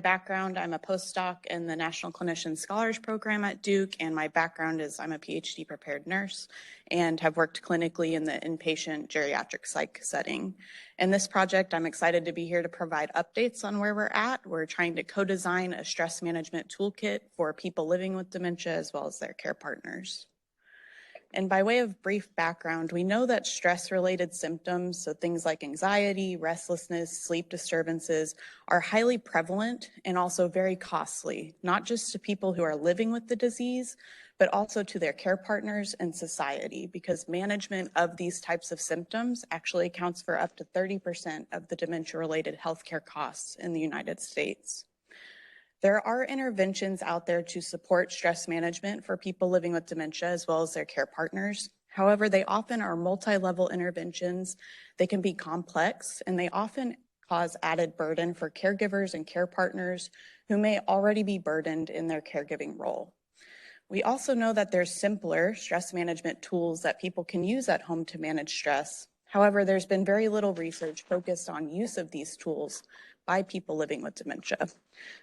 background, I'm a postdoc in the National Clinician Scholars Program at Duke, and my background is I'm a PhD prepared nurse and have worked clinically in the inpatient geriatric psych setting. In this project, I'm excited to be here to provide updates on where we're at. We're trying to co-design a stress management toolkit for people living with dementia as well as their care partners. And by way of brief background, we know that stress-related symptoms, so things like anxiety, restlessness, sleep disturbances, are highly prevalent and also very costly, not just to people who are living with the disease, but also to their care partners and society, because management of these types of symptoms actually accounts for up to 30% of the dementia-related healthcare costs in the United States. There are interventions out there to support stress management for people living with dementia as well as their care partners. However, they often are multi-level interventions. They can be complex, and they often cause added burden for caregivers and care partners who may already be burdened in their caregiving role. We also know that there's simpler stress management tools that people can use at home to manage stress. However, there's been very little research focused on use of these tools by people living with dementia.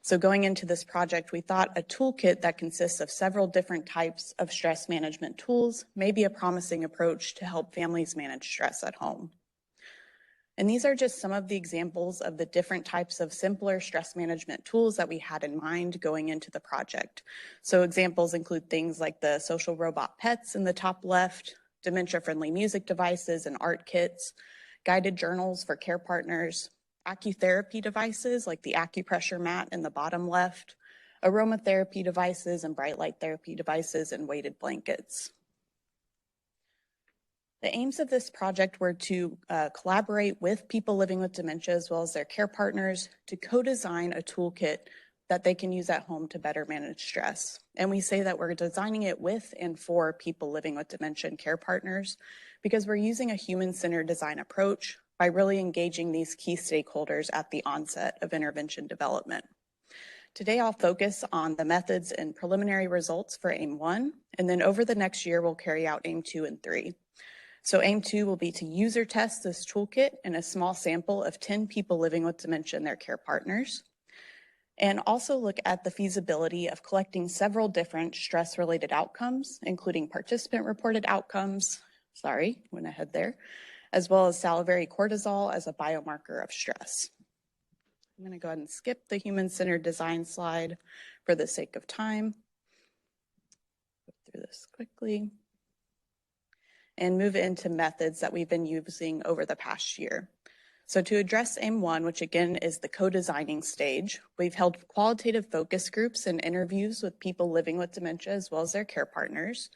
So going into this project, we thought a toolkit that consists of several different types of stress management tools may be a promising approach to help families manage stress at home. And these are just some of the examples of the different types of simpler stress management tools that we had in mind going into the project. So examples include things like the social robot pets in the top left, dementia-friendly music devices and art kits, guided journals for care partners, acutherapy devices like the acupressure mat in the bottom left, aromatherapy devices and bright light therapy devices, and weighted blankets. The aims of this project were to collaborate with people living with dementia as well as their care partners to co-design a toolkit that they can use at home to better manage stress. And we say that we're designing it with and for people living with dementia and care partners because we're using a human-centered design approach by really engaging these key stakeholders at the onset of intervention development. Today, I'll focus on the methods and preliminary results for AIM 1, and then over the next year, we'll carry out AIM 2 and 3. So AIM 2 will be to user test this toolkit in a small sample of 10 people living with dementia and their care partners, and also look at the feasibility of collecting several different stress-related outcomes, including participant-reported outcomes, went ahead there, as well as salivary cortisol as a biomarker of stress. I'm going to go ahead and skip the human-centered design slide for the sake of time. Go through this quickly and move into methods that we've been using over the past year. So to address AIM 1, which again is the co-designing stage, we've held qualitative focus groups and interviews with people living with dementia as well as their care partners.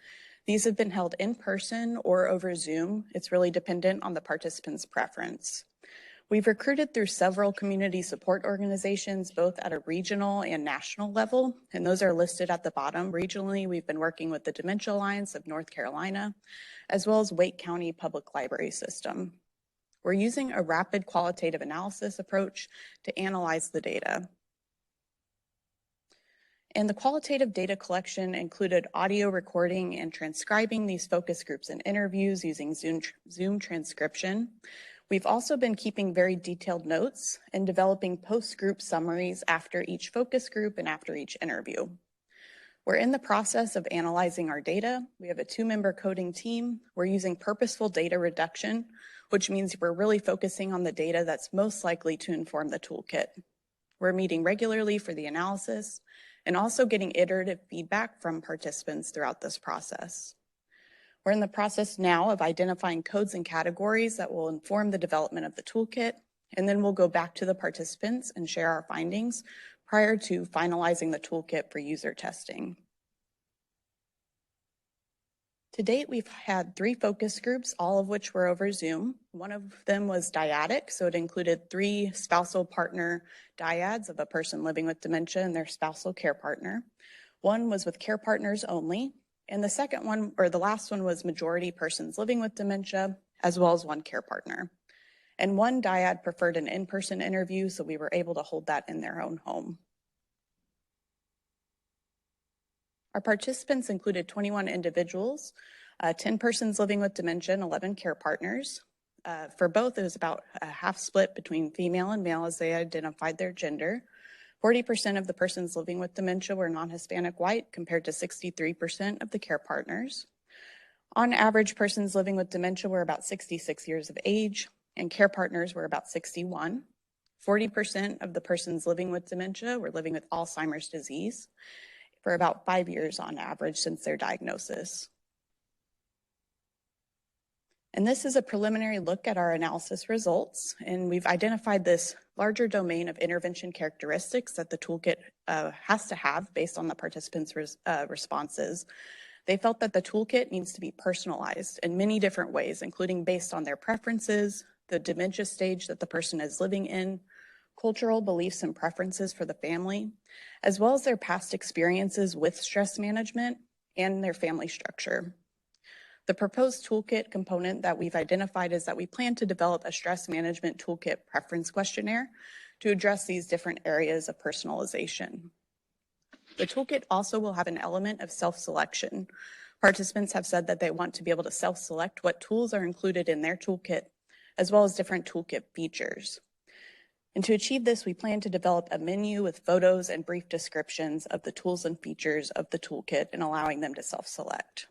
These have been held in person or over Zoom. It's really dependent on the participant's preference. We've recruited through several community support organizations, both at a regional and national level, and those are listed at the bottom. Regionally, we've been working with the Dementia Alliance of North Carolina, as well as Wake County Public Library System. We're using a rapid qualitative analysis approach to analyze the data. And the qualitative data collection included audio recording and transcribing these focus groups and interviews using Zoom transcription. We've also been keeping very detailed notes and developing post-group summaries after each focus group and after each interview. We're in the process of analyzing our data. We have a 2-member coding team. We're using purposeful data reduction, which means we're really focusing on the data that's most likely to inform the toolkit. We're meeting regularly for the analysis and also getting iterative feedback from participants throughout this process. We're in the process now of identifying codes and categories that will inform the development of the toolkit, and then we'll go back to the participants and share our findings prior to finalizing the toolkit for user testing. To date, we've had 3 focus groups, all of which were over Zoom. One of them was dyadic, so it included 3 spousal partner dyads of a person living with dementia and their spousal care partner. One was with care partners only, and the second one, or the last one, was majority persons living with dementia, as well as 1 care partner. And 1 dyad preferred an in-person interview, so we were able to hold that in their own home. Our participants included 21 individuals, 10 persons living with dementia and 11 care partners. For both, it was about a half split between female and male as they identified their gender. 40% of the persons living with dementia were non-Hispanic white, compared to 63% of the care partners. On average, persons living with dementia were about 66 years of age, and care partners were about 61. 40% of the persons living with dementia were living with Alzheimer's disease for about 5 years on average since their diagnosis. And this is a preliminary look at our analysis results, and we've identified this larger domain of intervention characteristics that the toolkit has to have based on the participants' responses. They felt that the toolkit needs to be personalized in many different ways, including based on their preferences, the dementia stage that the person is living in, cultural beliefs and preferences for the family, as well as their past experiences with stress management and their family structure. The proposed toolkit component that we've identified is that we plan to develop a stress management toolkit preference questionnaire to address these different areas of personalization. The toolkit also will have an element of self-selection. Participants have said that they want to be able to self-select what tools are included in their toolkit, as well as different toolkit features. And to achieve this, we plan to develop a menu with photos and brief descriptions of the tools and features of the toolkit and allowing them to self-select.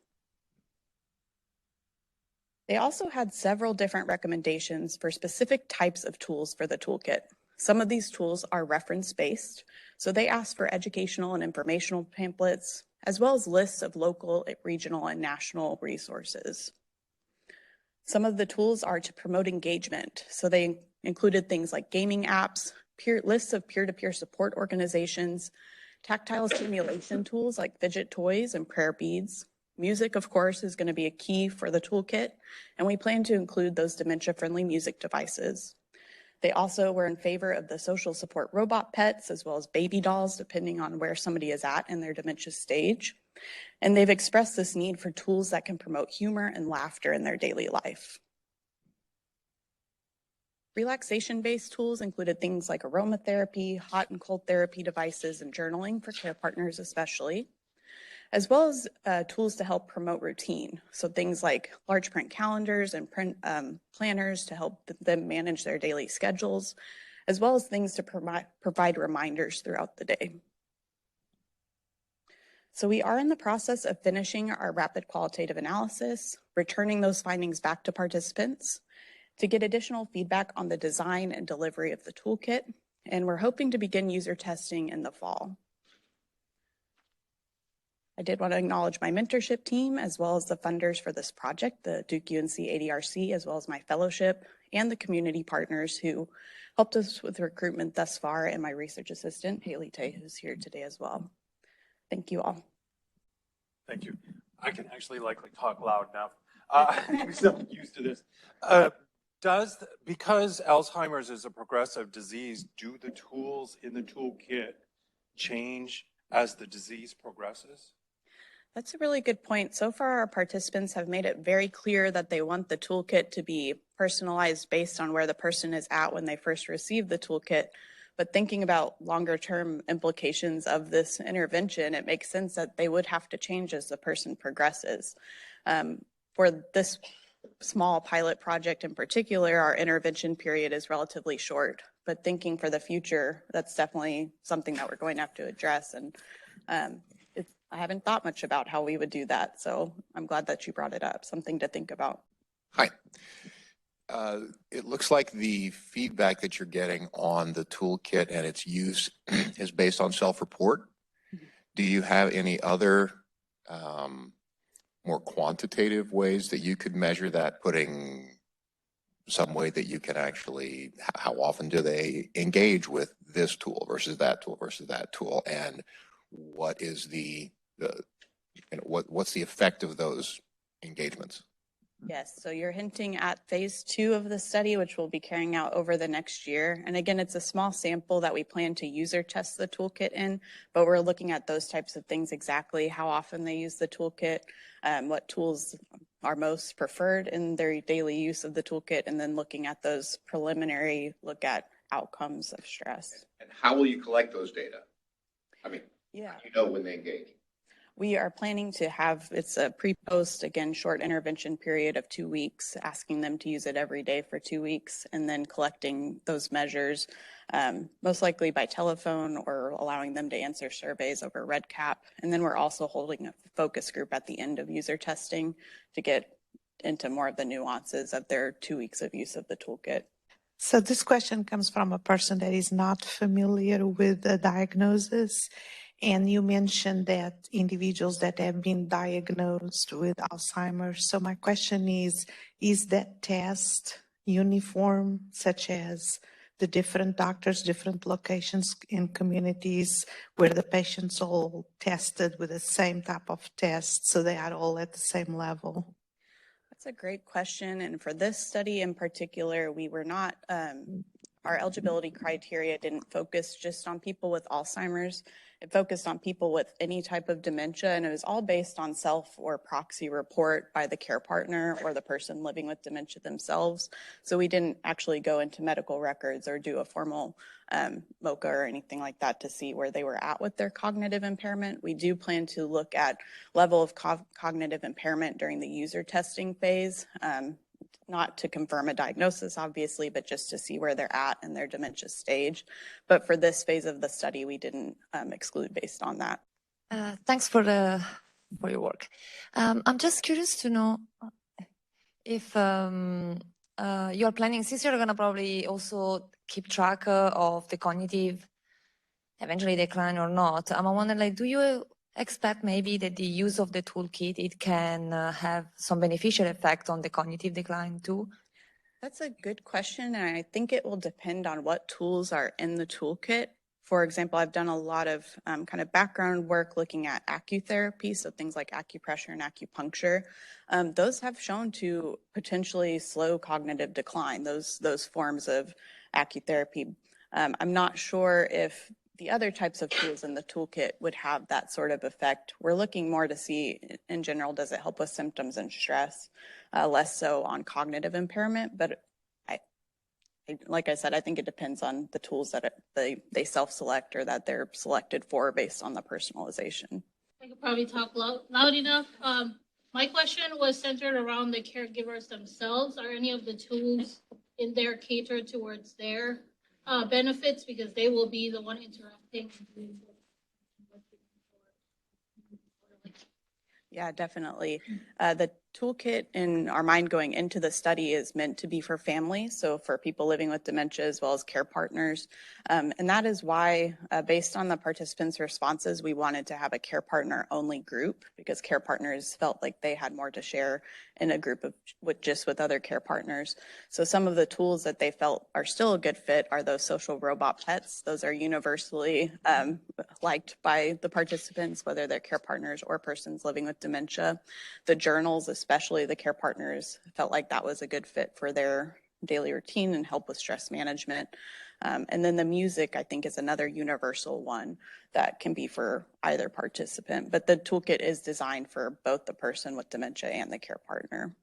They also had several different recommendations for specific types of tools for the toolkit. Some of these tools are reference-based, so they asked for educational and informational pamphlets, as well as lists of local, regional, and national resources. Some of the tools are to promote engagement, so they included things like gaming apps, lists of peer-to-peer support organizations, tactile stimulation tools like fidget toys and prayer beads. Music, of course, is going to be a key for the toolkit, and we plan to include those dementia-friendly music devices. They also were in favor of the social support robot pets, as well as baby dolls, depending on where somebody is at in their dementia stage. And they've expressed this need for tools that can promote humor and laughter in their daily life. Relaxation-based tools included things like aromatherapy, hot and cold therapy devices, and journaling for care partners especially, as well as tools to help promote routine. So things like large print calendars and print planners to help them manage their daily schedules, as well as things to provide reminders throughout the day. So we are in the process of finishing our rapid qualitative analysis, returning those findings back to participants to get additional feedback on the design and delivery of the toolkit, and we're hoping to begin user testing in the fall. I did want to acknowledge my mentorship team, as well as the funders for this project, the Duke-UNC ADRC, as well as my fellowship, and the community partners who helped us with recruitment thus far, and my research assistant, Haley Tay, who's here today as well. Thank you all. Thank you. I can actually likely talk loud now. I'm so used to this. Because Alzheimer's is a progressive disease, do the tools in the toolkit change as the disease progresses? That's a really good point. So far, our participants have made it very clear that they want the toolkit to be personalized based on where the person is at when they first receive the toolkit. But thinking about longer term implications of this intervention, it makes sense that they would have to change as the person progresses. For this small pilot project in particular, our intervention period is relatively short. But thinking for the future, that's definitely something that we're going to have to address. And I haven't thought much about how we would do that. So I'm glad that you brought it up, something to think about. Hi. It looks like the feedback that you're getting on the toolkit and its use is based on self-report. Do you have any other more quantitative ways that you could measure that, putting some way that you can actually, how often do they engage with this tool versus that tool versus that tool, and what is what's the effect of those engagements? Yes, so you're hinting at phase 2 of the study, which we'll be carrying out over the next year. And again, it's a small sample that we plan to user test the toolkit in, but we're looking at those types of things exactly, how often they use the toolkit, what tools are most preferred in their daily use of the toolkit, and then looking at those preliminary look at outcomes of stress. And how will you collect those data? I mean, yeah, how do you know when they engage? We are planning to have, it's a pre-post, again, short intervention period of 2 weeks, asking them to use it every day for 2 weeks, and then collecting those measures most likely by telephone or allowing them to answer surveys over RedCap. And then we're also holding a focus group at the end of user testing to get into more of the nuances of their 2 weeks of use of the toolkit. So this question comes from a person that is not familiar with the diagnosis. And you mentioned that individuals that have been diagnosed with Alzheimer's. So my question is that test uniform, such as the different doctors, different locations in communities where the patients all tested with the same type of test, so they are all at the same level? That's a great question. And for this study in particular, we were not, our eligibility criteria didn't focus just on people with Alzheimer's. It focused on people with any type of dementia, and it was all based on self or proxy report by the care partner or the person living with dementia themselves. So we didn't actually go into medical records or do a formal MOCA or anything like that to see where they were at with their cognitive impairment. We do plan to look at level of cognitive impairment during the user testing phase, not to confirm a diagnosis, obviously, but just to see where they're at in their dementia stage. But for this phase of the study, we didn't exclude based on that. Thanks for your work. I'm just curious to know if you're planning, since you're going to probably also keep track of the cognitive eventually decline or not. I'm wondering, like, do you expect maybe that the use of the toolkit, it can have some beneficial effect on the cognitive decline too? That's a good question, and I think it will depend on what tools are in the toolkit. For example, I've done a lot of kind of background work looking at acutherapy, so things like acupressure and acupuncture. Those have shown to potentially slow cognitive decline, those forms of acutherapy. I'm not sure if the other types of tools in the toolkit would have that sort of effect. We're looking more to see, in general, does it help with symptoms and stress, less so on cognitive impairment. But like I said, I think it depends on the tools that they self-select or that they're selected for based on the personalization. I could probably talk loud enough. My question was centered around the caregivers themselves. Are any of the tools in there catered towards their benefits, because they will be the one interacting? Yeah, definitely. The toolkit in our mind going into the study is meant to be for families, so for people living with dementia as well as care partners. And that is why, based on the participants' responses, we wanted to have a care partner only group, because care partners felt like they had more to share in a group of with other care partners. So some of the tools that they felt are still a good fit are those social robot pets. Those are universally liked by the participants, whether they're care partners or persons living with dementia. The journals, especially the care partners, felt like that was a good fit for their daily routine and help with stress management. And then the music, I think, is another universal one that can be for either participant. But the toolkit is designed for both the person with dementia and the care partner.